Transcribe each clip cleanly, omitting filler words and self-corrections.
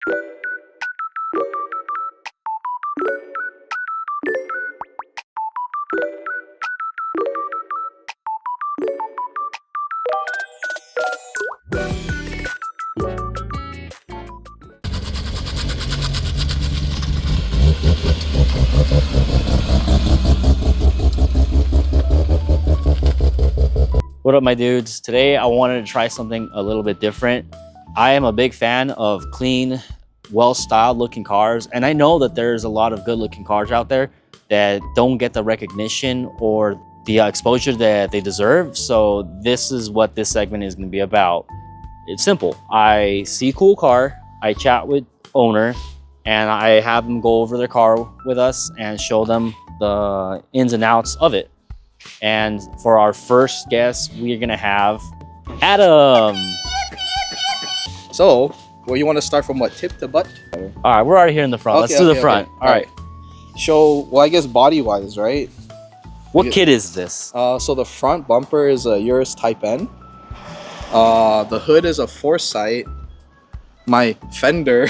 What up, my dudes? Today I wanted to try something a little bit different. I am a big fan of clean, well-styled looking cars, and I know that there's a lot of good looking cars out there that don't get the recognition or the exposure that they deserve. So this is what this segment is going to be about. It's simple. I see a cool car, I chat with owner, and I have them go over their car with us and show them the ins and outs of it. And for our first guest, we're gonna have Adam. So, well, you want to start from what, tip to butt? All right, we're already here in the front. Let's do the front. All right. Show, well, I guess body-wise, right? What kit is this? So the front bumper is a Urus Type N. The hood is a Foresight. My fender.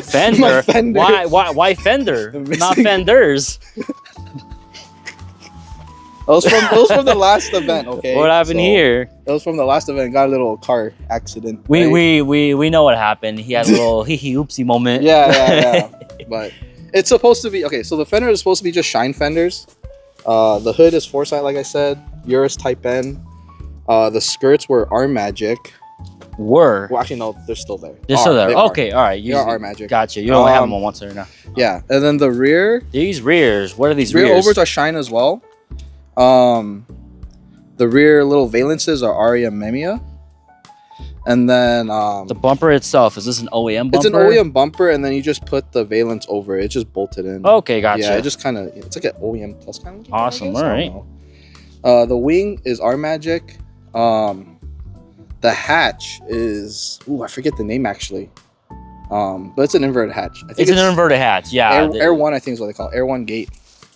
Fender? My fender. Why fender? Not fenders. That was from the last event, okay? What happened here? That was from the last event. Got a little car accident. We right? know what happened. He had a little hee oopsie moment. Yeah. But it's supposed to be okay. So the fender is supposed to be just shine fenders. The hood is Foresight, like I said. Urus Type N. The skirts were R Magic. Were? Well, actually, no, they're still there. They're still there. Okay, all right. They're R Magic. Gotcha. You only have them on one side now. Yeah, and then the rear. These rears. What are these rear rears? overs are shine as well. The rear little valences are Aria Memia. And then the bumper itself, is this an OEM bumper? It's an OEM bumper, and then you just put the valence over it. It's just bolted in. Okay, gotcha. Yeah, it just kind of, it's like an OEM plus kind of. Awesome. All right. The wing is R Magic. The hatch is, I forget the name actually. But it's an inverted hatch. I think it's an inverted hatch. Yeah. Air 1, I think is what they call it. Air 1 gate.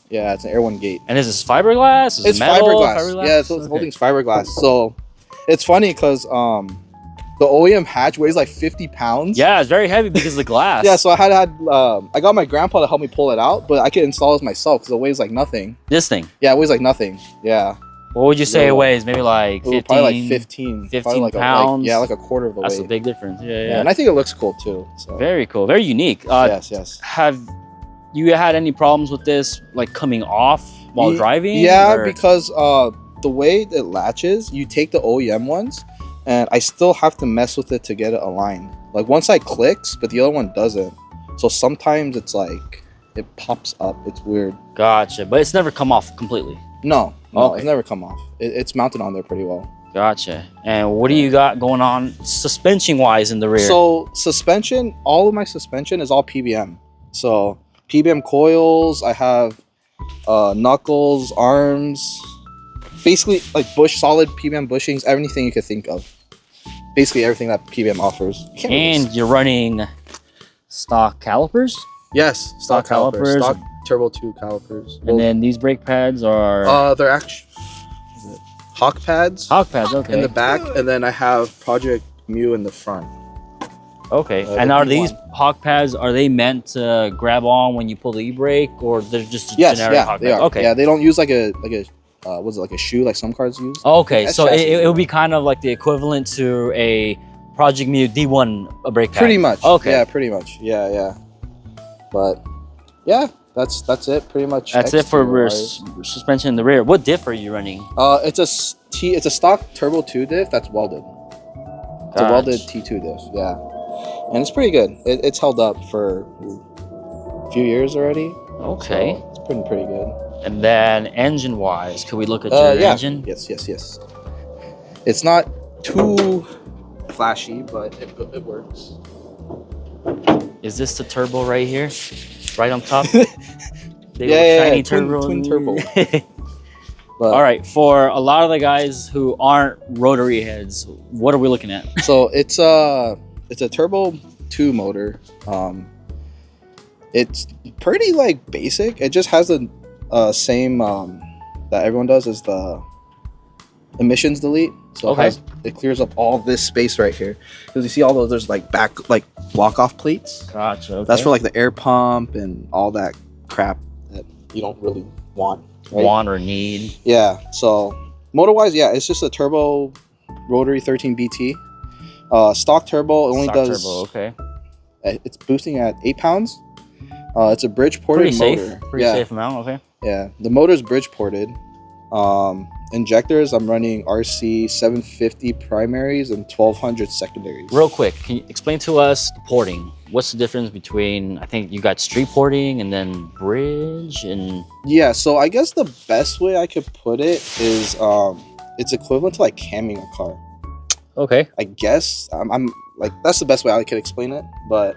Yeah, it's an Air 1 gate. And is this fiberglass? It's metal? Fiberglass. Yeah, so the whole thing's fiberglass. So it's funny because the OEM hatch weighs like 50 pounds. Yeah, it's very heavy because of the glass. Yeah, so I got my grandpa to help me pull it out, but I could install it myself because it weighs like nothing. This thing? Yeah, it weighs like nothing. Yeah. What would you say it weighs? Maybe like 15? Probably like 15 like pounds. Like a quarter of the weight. That's a big difference. Yeah. And I think it looks cool too. So. Very cool. Very unique. Yes. Have you had any problems with this, like coming off while driving? Yeah, because the way it latches, you take the OEM ones, and I still have to mess with it to get it aligned. Like one side clicks, but the other one doesn't. So sometimes it's like it pops up. It's weird. Gotcha. But it's never come off completely. No, okay. It's never come off. It's mounted on there pretty well. Gotcha. And what do you got going on suspension wise in the rear? So suspension, all of my suspension is all PBM. So PBM coils, I have knuckles, arms, basically like solid PBM bushings, everything you could think of. Basically everything that PBM offers. And you're running stock calipers? Yes, stock calipers. Stock Turbo 2 calipers. And then these brake pads are... they're actually Hawk pads. Hawk pads, okay. In the back, and then I have Project Mu in the front. Okay, and are these Hawk pads, are they meant to grab on when you pull the e-brake, or they're just generic Hawk pads? They are. Okay. Yeah, they don't use like a was it like a shoe like some cars use? Okay, so it would be kind of like the equivalent to a Project Mu D1 brake pad. Pretty much. Okay. Yeah, pretty much. Yeah. But yeah, that's it pretty much. That's it for suspension in the rear. What diff are you running? It's a stock Turbo 2 diff that's welded. It's a welded T2 diff. Yeah. And it's pretty good. It's held up for a few years already. Okay. So it's pretty good. And then engine-wise, could we look at your engine? Yes. It's not too flashy, but it works. Is this the turbo right here? Right on top? Shiny turbo. Twin turbo. But, all right, for a lot of the guys who aren't rotary heads, what are we looking at? So it's a Turbo 2 motor. It's pretty like basic. It just has the same that everyone does is the emissions delete. So it clears up all this space right here. Because you see all those, there's like back, like block off plates. Gotcha. Okay. That's for like the air pump and all that crap that you don't really want. Right? Want or need. Yeah. So motor wise, yeah, it's just a turbo rotary 13b-t. Stock turbo only does. Turbo, okay. It's boosting at 8 pounds. It's a bridge ported motor. Pretty safe amount. Okay. Yeah, the motor's bridge ported. Injectors, I'm running RC 750 primaries and 1200 secondaries. Real quick, can you explain to us the porting? What's the difference between, I think you got street porting and then bridge and... Yeah, so I guess the best way I could put it is it's equivalent to like camming a car. Okay. I guess I'm like, that's the best way I could explain it, but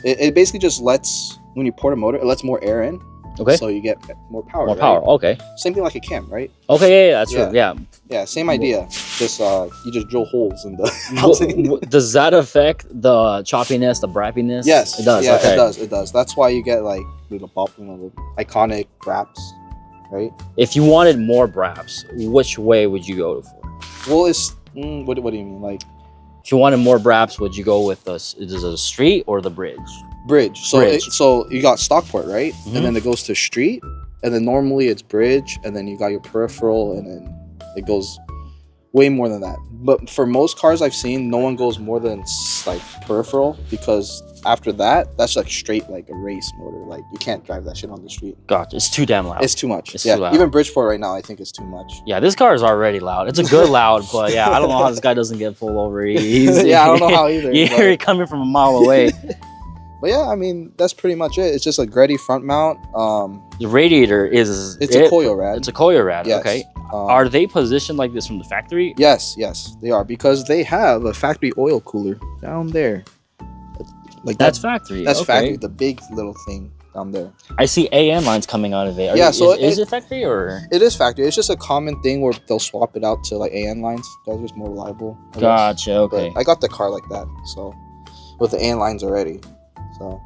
it basically just lets, when you port a motor, it lets more air in. Okay. So you get more power. More power. Okay. Same thing like a cam, right? Okay. Yeah, that's true. Yeah. Yeah. Same idea. Just you just drill holes in the housing. Does that affect the choppiness, the brappiness? Yes. It does. Yeah, okay. it does. It does. That's why you get like little pop, the iconic braps, right? If you wanted more braps, which way would you go for? Well, it's what do you mean? Like, if you wanted more braps, would you go with the street or the bridge? Bridge. So Bridge. So you got Stockport, right? And then it goes to street, and then normally it's bridge, and then you got your peripheral, and then it goes way more than that. But for most cars I've seen, no one goes more than like peripheral, because after that, that's like straight like a race motor. Like you can't drive that shit on the street. Gotcha. It's too damn loud. It's too much. It's yeah. too loud. Even Bridgeport right now, I think it's too much. Yeah, this car is already loud. It's a good loud, but yeah, I don't know how this guy doesn't get pulled over. Yeah, I don't know how either. You hear it coming from a mile away. But yeah, I mean, that's pretty much it. It's just a Greddy front mount. The radiator is... It's a coil rad. It's a coil rad, yes. okay. Are they positioned like this from the factory? Yes, they are. Because they have a factory oil cooler down there. Like that's factory. That's okay. factory, the big little thing down there. I see AN lines coming out of it. Is it factory or? It is factory. It's just a common thing where they'll swap it out to like AN lines. That's just more reliable. Gotcha, okay. But I got the car like that, so with the AN lines already. So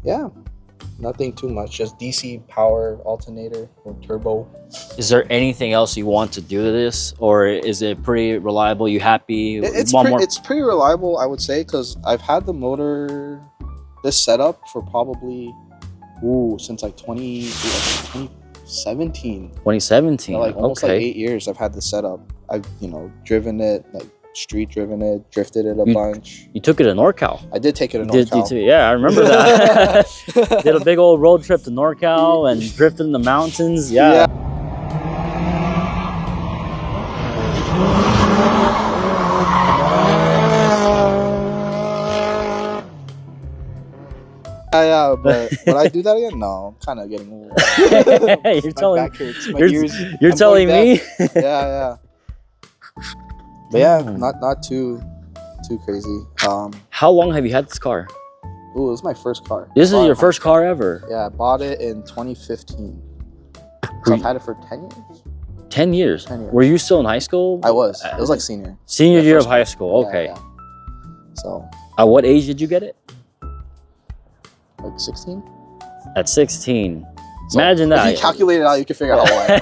yeah, nothing too much. Just DC power alternator or turbo. Is there anything else you want to do to this, or is it pretty reliable? You happy? It's pretty reliable, I would say, because I've had the motor, this setup for probably since like 2017. 2017. So like almost like 8 years. I've had the setup. I've driven it, like street driven it, drifted it a bunch. You took it to NorCal. I did take it to NorCal. Yeah, I remember that. Did a big old road trip to NorCal and drifted in the mountains. Yeah. Yeah, but would I do that again? No, I'm kind of getting old. You're telling me? Yeah. But yeah, not too crazy. How long have you had this car? Ooh, this is my first car. This is your first car ever? Yeah, I bought it in 2015. So I've had it for 10 years. 10 years? 10 years. Were you still in high school? I was. It was like senior. Senior year of high school, okay. Yeah. So. At what age did you get it? Like 16? At 16. So imagine that. If you calculate it out, you can figure out how old I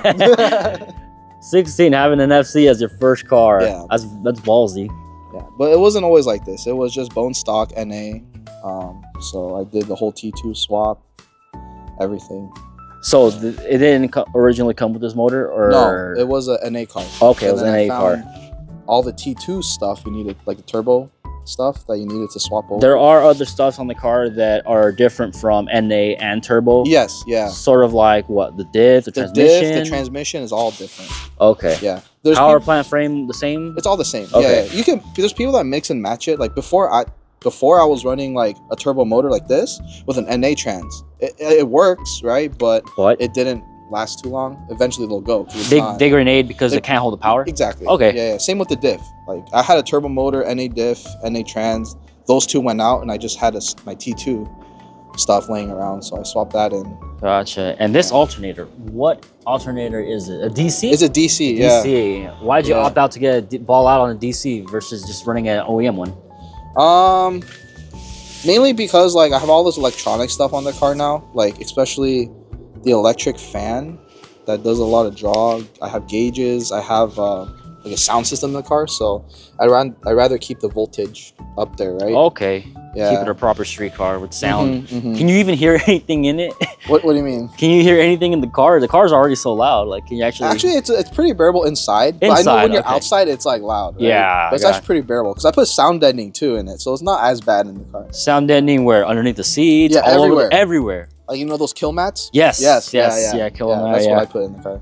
am. 16, having an FC as your first car. Yeah. That's ballsy. Yeah, but it wasn't always like this. It was just bone stock NA. So I did the whole T2 swap, everything. So it didn't originally come with this motor, or no? It was a NA car. Okay, it was an NA car. All the T2 stuff you needed, like the turbo stuff that you needed to swap over. There are other stuffs on the car that are different from NA and turbo. Yes, yeah. Sort of like what, the diff, the transmission. The transmission is all different. Okay. Yeah. Power plant frame the same. It's all the same. Okay. Yeah. You can. There's people that mix and match it. Like before I was running like a turbo motor like this with an NA trans. It works, right? But it didn't last too long. Eventually they'll go. They grenade because they can't hold the power? Exactly. Okay. Yeah. Same with the diff. Like I had a turbo motor, NA diff, NA trans. Those two went out and I just had my T2 stuff laying around. So I swapped that in. Gotcha. And this alternator, what alternator is it? A DC? It's a DC, yeah. DC. Why'd you opt out to get a ball out on a DC versus just running an OEM one? Mainly because like I have all this electronic stuff on the car now, like especially the electric fan that does a lot of draw. I have gauges. I have like a sound system in the car. So I'd rather keep the voltage up there, right? Okay. Yeah. Keep it a proper street car with sound. Mhm. Can you even hear anything in it? What do you mean? Can you hear anything in the car? The car's already so loud. Like, can you actually? Actually, it's pretty bearable inside. But I know when you're outside, it's like loud. Right? Yeah. But it's actually pretty bearable because I put sound deadening too in it, so it's not as bad in the car. Sound deadening where? Underneath the seats? Yeah, all everywhere. Everywhere. Like, you know those kill mats? Yes. Yeah, Kill mat. That's what I put in the car.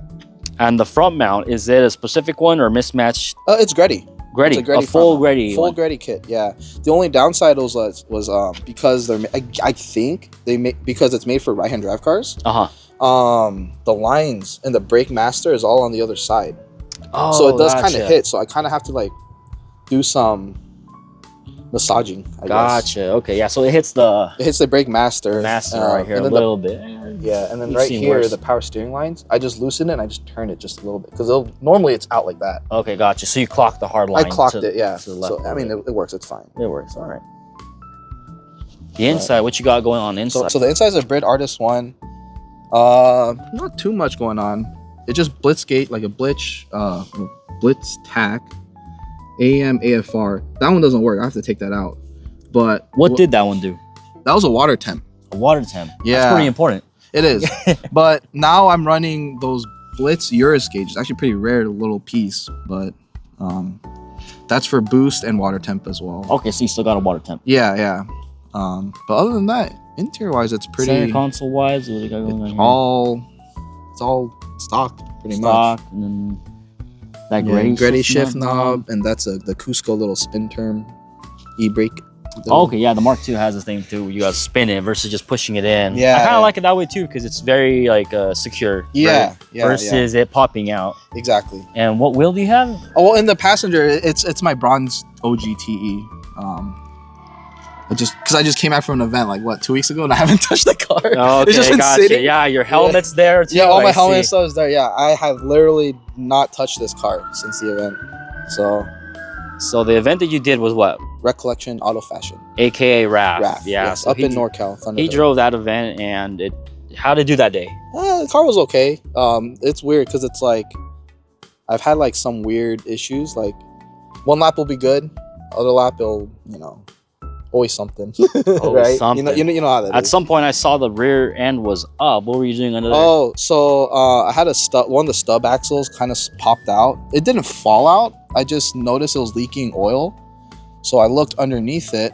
And the front mount, is it a specific one or mismatched? It's Greddy. Greddy. It's a full Greddy. Full Greddy kit. Yeah. The only downside was because I think they make, because it's made for right-hand drive cars. The lines and the brake master is all on the other side. Oh, so it does kind of hit. So I kind of have to like do some massaging. I guess. Okay. Yeah. So it hits the brake master. Right here a little bit. Yeah, and then right here, the power steering lines, I just loosen it and I just turn it just a little bit because normally it's out like that. Okay, gotcha. So you clocked the hard line. I clocked it, yeah. So I mean, it works. It's fine. It works. All right. The inside, what you got going on inside? So the inside is a Brit Artist one. Not too much going on. It just Blitzgate, like a Blitz tack, AM AFR. That one doesn't work. I have to take that out. But what did that one do? That was a water temp. A water temp. Yeah, that's pretty important. It is. But now I'm running those Blitz Urus gauges. Actually, pretty rare little piece, but that's for boost and water temp as well. Okay, so you still got a water temp. Yeah. But other than that, interior wise, it's pretty. Center console wise, what do you got going on here? It's all stock, pretty stock, much. And then that Greddy shift knob, and that's the Cusco little spin term e-brake. Okay, yeah, the Mark II has this thing too. You gotta spin it versus just pushing it in. Yeah, I kind of like it that way too because it's very like secure. Yeah, right? Versus it popping out. Exactly. And what wheel do you have? Oh, well, in the passenger, it's my bronze OGTE. I just came back from an event like 2 weeks ago and I haven't touched the car. Oh, okay, it's just been sitting. Yeah, your helmet's there too. Yeah, all my helmet stuff is there. Yeah, I have literally not touched this car since the event. So the event that you did was what? Recollection Auto Fashion, aka RAF. Yeah, yes, up in NorCal. He drove that event, and how did it do that day? The car was okay. It's weird because it's like I've had like some weird issues. Like one lap will be good, other lap it'll always something. Right? Something. You know how that is. At some point, I saw the rear end was up. What were you doing under there? Oh, so I had one of the stub axles kind of popped out. It didn't fall out. I just noticed it was leaking oil. So I looked underneath it,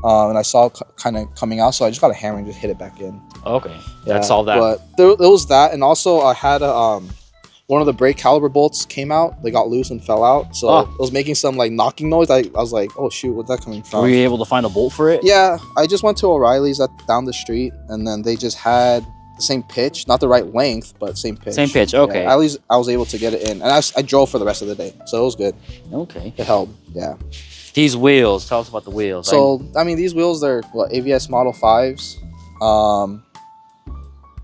and I saw it kind of coming out. So I just got a hammer and just hit it back in. Okay, that's all that. But there was that, and also I had one of the brake caliper bolts came out. They got loose and fell out. So it was making some like knocking noise. I was like, oh shoot, where's that coming from? Were you able to find a bolt for it? Yeah, I just went to O'Reilly's down the street, and then they just had the same pitch, not the right length, but same pitch. Same pitch, okay. Yeah, at least I was able to get it in, and I drove for the rest of the day, so it was good. Okay. It held, yeah. These wheels, tell us about the wheels. So, I mean, these wheels, they're AVS Model 5s.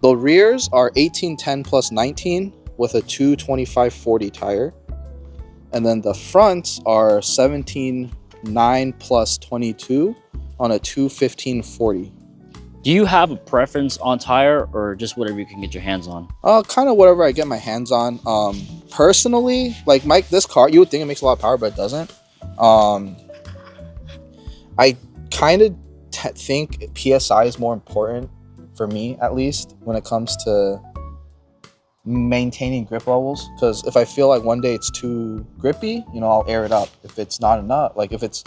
The rears are 1810 plus 19 with a 225/40 tire. And then the fronts are 17.9 plus 22 on a 215/40. Do you have a preference on tire or just whatever you can get your hands on? Kind of whatever I get my hands on. Personally, like this car, you would think it makes a lot of power, but it doesn't. I kind of think PSI is more important for me, at least when it comes to maintaining grip levels. Because if I feel like one day it's too grippy, I'll air it up. If it's not enough, if it's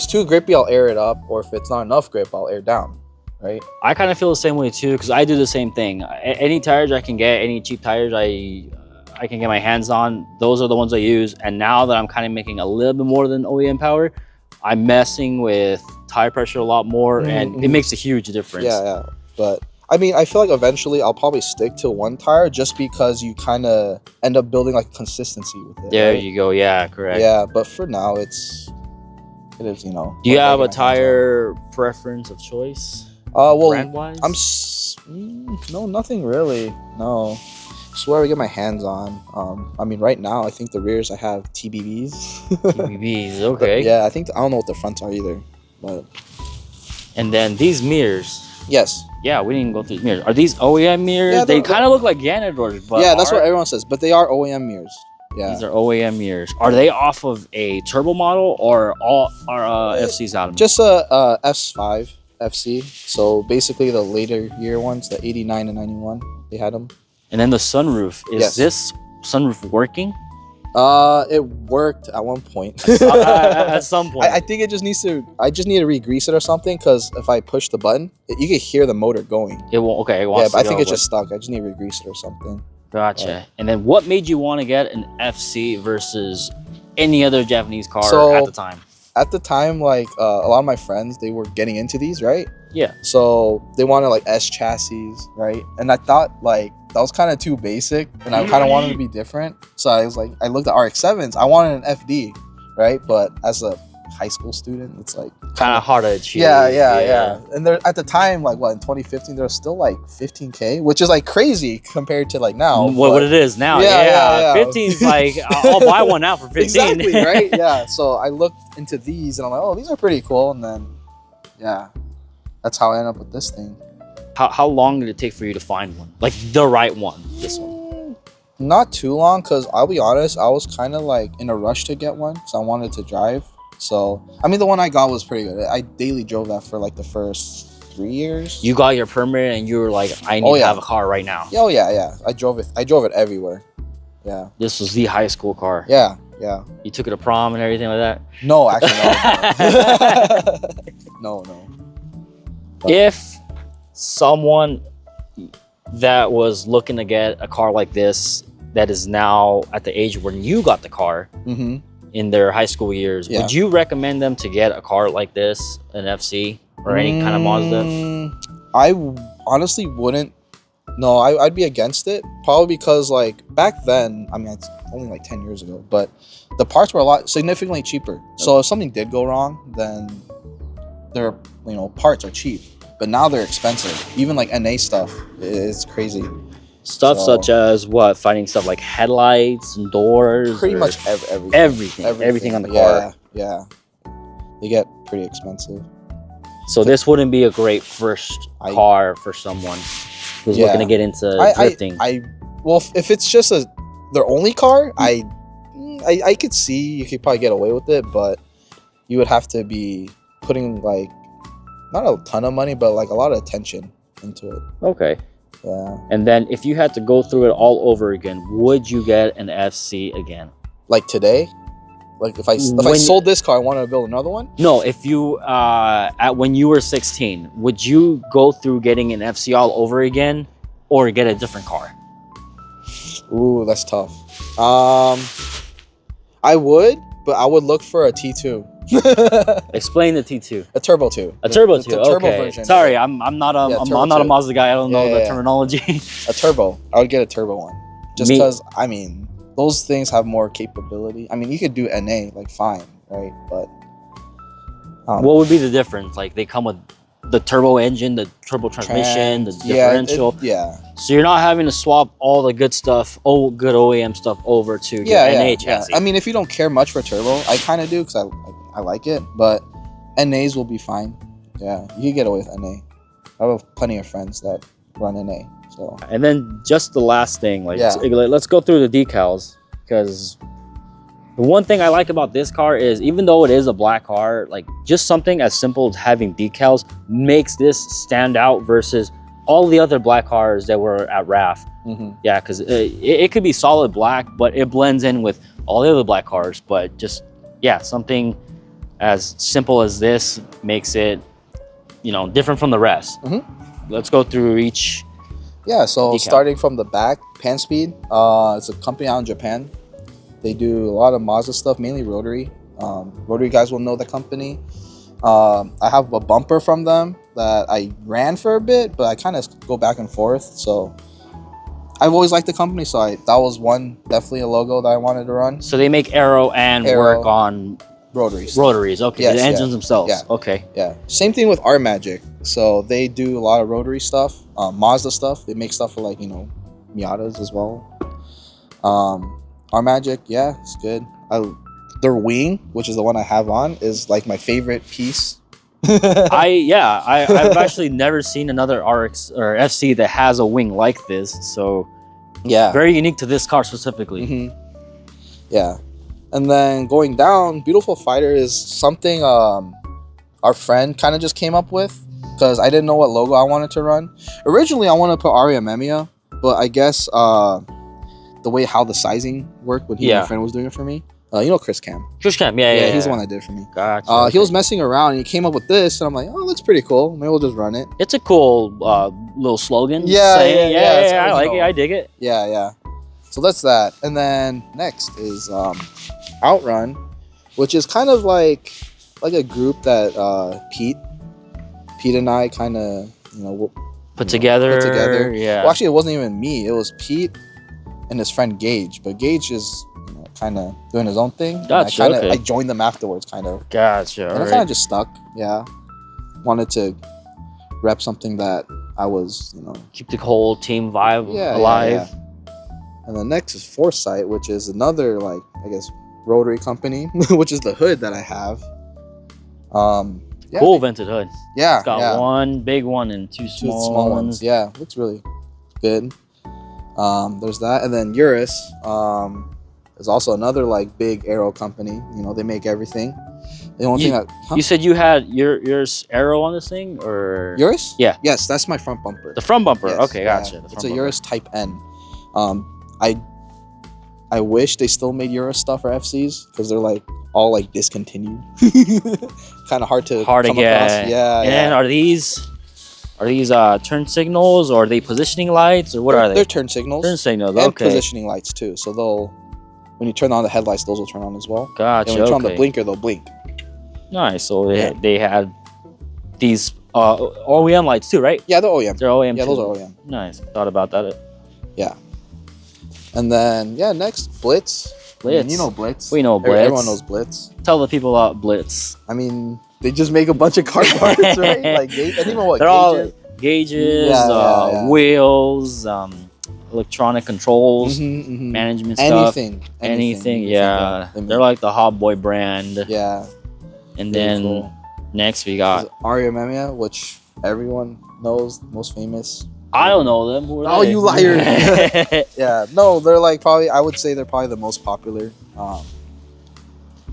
too grippy, I'll air it up. Or if it's not enough grip, I'll air down. Right? I kind of feel the same way too, because I do the same thing. Any tires I can get, any cheap tires I can get my hands on, those are the ones I use. And now that I'm kind of making a little bit more than OEM power, I'm messing with tire pressure a lot more, and it makes a huge difference. Yeah. But I mean, I feel like eventually I'll probably stick to one tire just because you kind of end up building like consistency with it. There right? you go. Yeah, correct. Yeah, but for now it is. Do you have a tire preference of choice? Well, brand-wise? No, nothing really. No. Just where I get my hands on. I mean, right now, I think the rears I have TBBs. TBBs, okay. But, yeah, I don't know what the fronts are either. But and then these mirrors. Yes. Yeah, we didn't go through mirrors. Are these OEM mirrors? Yeah, they kind of look like Ganadors, but yeah, that's what everyone says. But they are OEM mirrors. Yeah. These are OEM mirrors. Are they off of a turbo model or all are FCs out of them? Just a S5 FC. So basically the later year ones, the 89 and 91, they had them. And then the sunroof. Is Yes. this sunroof working? It worked at one point. At some point. I think it just needs to. I just need to re-grease it or something. Because if I push the button, you can hear the motor going. It won't. Okay. It Yeah, wants but I to think go, it's just stuck. I just need to re-grease it or something. Gotcha. And then what made you want to get an FC versus any other Japanese car So- at the time? At the time, like a lot of my friends, they were getting into these, right? Yeah. So they wanted like S chassis, right? And I thought like that was kind of too basic, and I kind of wanted to be different. So I was like, I looked at RX7s. I wanted an FD, right? But as a high school student, it's like Kind of hard to achieve. yeah. And there at the time, like what in 2015, there was still like 15K, which is like crazy compared to like now. What it is now. Yeah. 15's like, I'll buy one now for 15. Exactly, right? Yeah. So I looked into these, and I'm like, oh, these are pretty cool. And then, yeah, that's how I ended up with this thing. How long did it take for you to find one? Like the right one, this one? Not too long, because I'll be honest, I was kind of like in a rush to get one, because I wanted to drive. So, I mean, the one I got was pretty good. I daily drove that for like the first 3 years. You got your permit and you were like, I need to have a car right now. Oh, yeah. I drove it everywhere. Yeah. This was the high school car. Yeah. You took it to prom and everything like that? No, actually, no. No. But- If someone that was looking to get a car like this, that is now at the age when you got the car, Mm-hmm. in their high school years, Yeah. would you recommend them to get a car like this, an FC or any kind of Mazda? I honestly wouldn't. No, I'd be against it. Probably because like back then, I mean, it's only like 10 years ago, but the parts were a lot significantly cheaper. So if something did go wrong, then their parts are cheap. But now they're expensive. Even like NA stuff is crazy. Stuff So- such as what? Finding stuff like headlights and doors? Pretty or much everything. Everything on the car. Yeah. They get pretty expensive. So this wouldn't be a great first I- car for someone who's Yeah. looking to get into drifting. Well, if it's just their only car, I could see you could probably get away with it, but you would have to be putting like not a ton of money, but like a lot of attention into it. Okay. Yeah. And then if you had to go through it all over again, would you get an FC again? Like today, like if I sold this car, I wanted to build another one. No, if you when you were 16, would you go through getting an FC all over again or get a different car? Ooh, that's tough. I would, but I would look for a T2. Explain the T2. A turbo 2. A turbo 2. The turbo Okay. version. Sorry, I'm not a Yeah, I'm turbo not a 2. Mazda guy. I don't know the Yeah. terminology. A turbo. I would get a turbo one. Just Me- because, I mean, those things have more capability. I mean, you could do NA, like, fine, right? But What would be the difference? Like they come with the turbo engine, the turbo transmission, the differential. Yeah. So you're not having to swap all the good stuff, good OEM stuff over to your NA chassis. I mean, if you don't care much for turbo, I kind of do because I like it. But NAs will be fine. Yeah, you can get away with NA. I have plenty of friends that run NA. So And then just the last thing, like Yeah. let's go through the decals, because the one thing I like about this car is even though it is a black car, like just something as simple as having decals makes this stand out versus all the other black cars that were at RAF. Yeah, because it could be solid black, but it blends in with all the other black cars. But just, yeah, something as simple as this makes it, different from the rest. Let's go through each. yeah, so Decal. starting from the back, Pan Speed. It's a company out in Japan. They do a lot of Mazda stuff, mainly rotary. Rotary guys will know the company. I have a bumper from them that I ran for a bit, but I kind of go back and forth. So I've always liked the company, so that was definitely a logo that I wanted to run. So they make aero and work on Rotaries. rotaries. Okay, Yes, the engines yeah. themselves. Yeah. Okay. Yeah. Same thing with R Magic. So they do a lot of rotary stuff, Mazda stuff. They make stuff for like, Miatas as well. R Magic, yeah, it's good. Their wing, which is the one I have on, is like my favorite piece. I've actually never seen another RX or FC that has a wing like this. So Yeah. very unique to this car specifically. Yeah. And then going down, Beautiful Fighter is something our friend kind of just came up with because I didn't know what logo I wanted to run. Originally, I wanted to put Aria Memia, but I guess the way how the sizing worked when my friend was doing it for me. You know Chris Cam. Chris Cam, yeah. He's the one that did it for me. Gotcha. Okay. He was messing around and he came up with this, and I'm like, oh, it looks pretty cool. Maybe we'll just run it. It's a cool little slogan. Yeah. I like it. I dig it. Yeah. So that's that. And then next is Outrun, which is kind of like a group that Pete and I kind of put together. Yeah. Well, actually, it wasn't even me. It was Pete and his friend Gage. But Gage is kind of doing his own thing. Gotcha. I joined them afterwards, kind of. Gotcha. And it kind of just stuck. Yeah. Wanted to rep something that I was, keep the whole team vibe alive. Yeah. And then next is Foresight, which is another rotary company, which is the hood that I have. Cool vented hood. Yeah. It's got one big one and two small ones. Yeah, looks really good. There's that, and then Urus is also another big aero company. They make everything. The only thing that you said you had your aero on this thing, or Urus? Yeah. Yes, that's my front bumper. The front bumper. Yes, okay, gotcha. It's a Urus Type N. I wish they still made Urus stuff for FCs because they're all discontinued. Kind of hard to come get. across. Yeah. And are these turn signals, or are they positioning lights, or what are they? They're turn signals. Turn signals. And Okay. positioning lights too. So when you turn on the headlights, those will turn on as well. Gotcha. And when you turn on the blinker, they'll blink. Nice. So they had these OEM lights too, right? Yeah, they're OEM. They're OEM. Yeah, too. those are OEM. Nice. Thought about that. Yeah. And then next Blitz. Blitz. I mean, you know Blitz. We know Blitz. Everyone knows Blitz. Tell the people about Blitz. I mean, they just make a bunch of car parts, right? I don't even know what They're gauges. all gauges, Yeah. wheels, electronic controls, management stuff. Anything. Yeah. They're like the Hot Boy brand. Yeah. And then next we got Aria Memia, which everyone knows, most famous. I don't know them. Who are Oh, they? you liar! Yeah, no, they're probably. I would say they're probably the most popular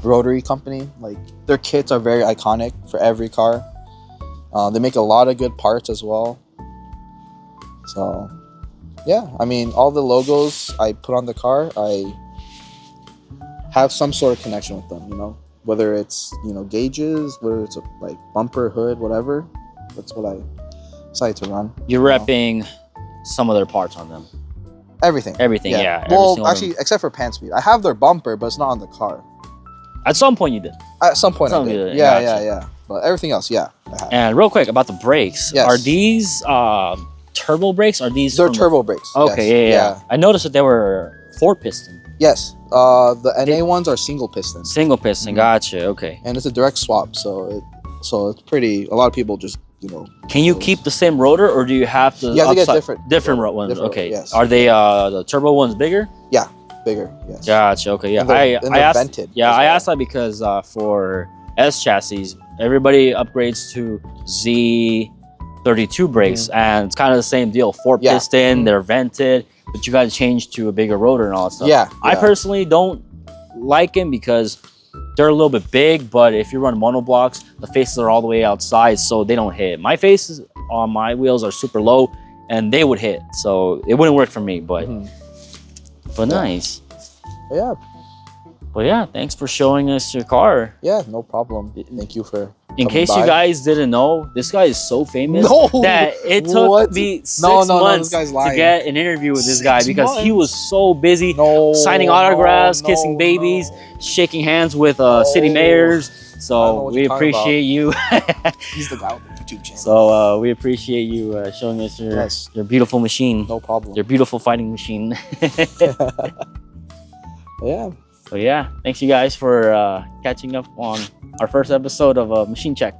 rotary company. Their kits are very iconic for every car. They make a lot of good parts as well. So, yeah, I mean, all the logos I put on the car, I have some sort of connection with them. Whether it's gauges, whether it's bumper, hood, whatever. That's what I decided to run. You're repping some of their parts on them. Everything. Yeah. Well, actually, except for pan speed. I have their bumper, but it's not on the car. At some point you did. At some point I did. Gotcha. Yeah. But everything else, I have. And real quick about the brakes. Yes. Are these turbo brakes? Are these? They're turbo brakes. Okay, yes. yeah. I noticed that they were 4-piston. Yes. The NA ones are single piston. Single piston. Gotcha. Okay. And it's a direct swap, so it's pretty. A lot of people just Can you keep the same rotor, or do you have to? You have to get different ones. different, Okay. yes. Are they the turbo ones bigger? Yeah, bigger. Yes. Gotcha. Okay. Yeah. And they're I asked. vented Yeah, as I well. asked that because for S chassis, everybody upgrades to Z32 brakes, and it's kind of the same deal. 4-piston, they're vented, but you got to change to a bigger rotor and all that stuff. Yeah. I personally don't like them because they're a little bit big, but if you run monoblocks, the faces are all the way outside, so they don't hit. My faces on my wheels are super low, and they would hit, so it wouldn't work for me. But nice. Yeah. But yeah, thanks for showing us your car. Yeah, no problem. Thank you for. In case you guys didn't know, this guy is so famous that it took me 6 months this guy's to lying. get an interview with this guy 6 because he was so busy signing autographs, kissing babies, shaking hands with city mayors. So we appreciate you. He's the guy with the YouTube channel. So we appreciate you showing us your beautiful machine. No problem. Your beautiful fighting machine. Yeah. So yeah, thanks you guys for catching up on our first episode of Machine Check.